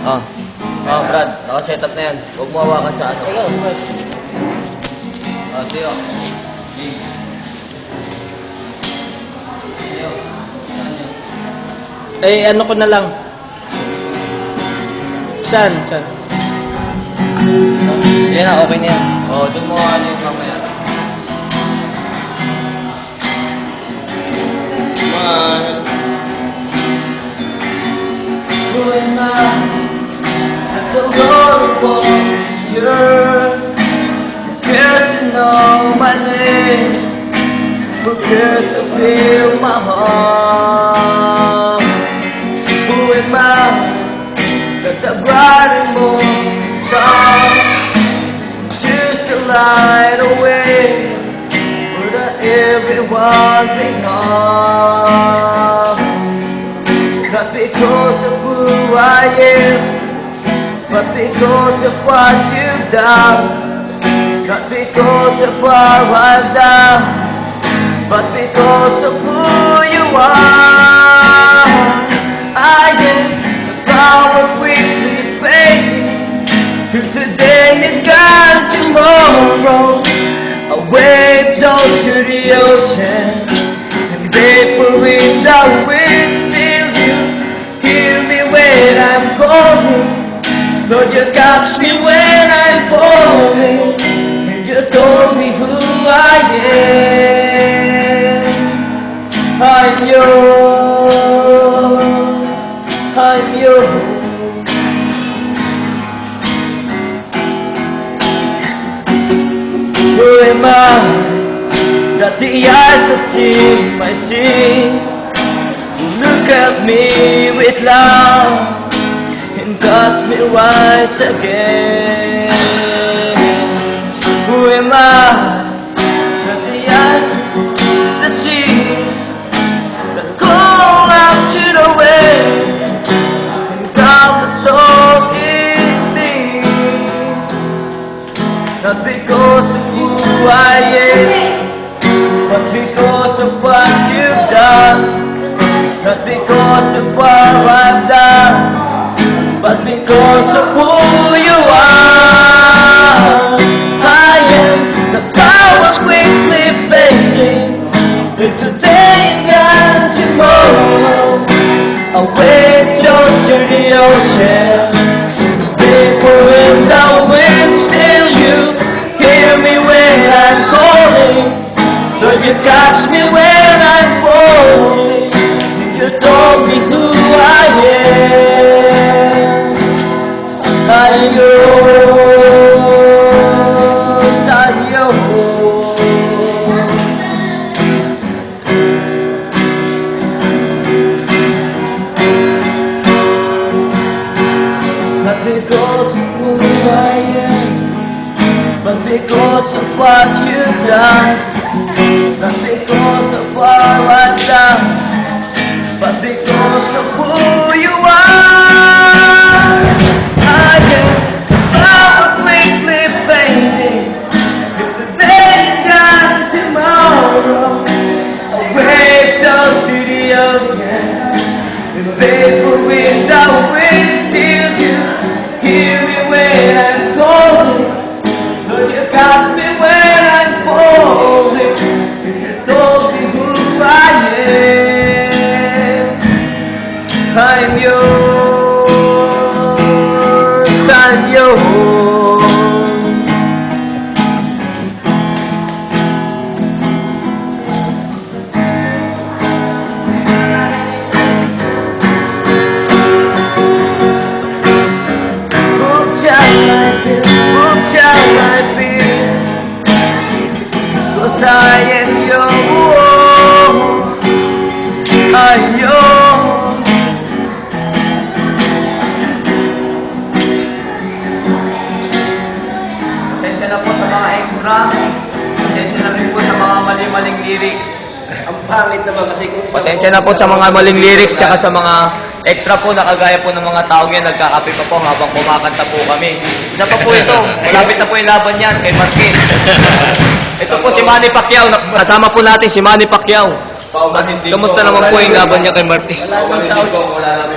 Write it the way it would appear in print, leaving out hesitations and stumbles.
Oh. Oh, Brad. Naka-set up na yan. Huwag mo hawakan sa ano. Oh, Tio. Eh, ano ko na lang. Saan? Yan na, okay na yan. Oh, doon mo ano yung mamaya. Who am I? I don't know what you're. Who cares to know my name? Who cares to feel my heart? Who am I? That the bright and morning star just to light away for everyone they are. Not because of who I am, but because of what you've done. Not because of what I've done, but because of who you are. I am the power quickly fading, if today is gone tomorrow. A wave flows to the ocean, and vapor in the wind. Hear me when I'm calling, Lord, you catch me when I'm falling, and you told me who I am. I'm yours, I'm yours. Who am I that the eyes that see my sin? Look at me with love and touch me once again. Who am I that the eyes that see, that call out to the wind and calm the storm in me? Not because of who I am, but because of what you've done. Not because of what I've done, but because of who you are. I am the powers quickly fading, and today and tomorrow. A wave flows to the ocean, vapor in the wind. Still you hear me when I'm calling, Lord, you catch me when I'm falling. You told me who I am. I'm yours, I'm yours. Not because of who I am, but because of what you've done. Not because of what I've done, but because of who you are. I am power quickly fading, if today and tomorrow. A wave down to the ocean, and vapor in the wind. Till you hear me when I'm calling, Lord, you got me when I'm falling, and you told me who I am. I'm yours, I'm yours. Who shall I be? Who shall I be? 'Cause I am yours, I'm yours. Pasensya na po sa mga extra. Pasensya na rin po sa mga mali-maling lyrics. Ang pangit naman kasi kung... Pasensya na po sa mga maling lyrics tsaka sa mga extra po na kagaya po ng mga taong yan. Nagkakape pa po habang kumakanta po kami. Isa pa po ito. Malapit na po yung laban yan kay Martin. Ito po si Manny Pacquiao. Kasama po natin si Manny Pacquiao. Kamusta naman po yung laban niya kay Martin? Wala naman sa outside.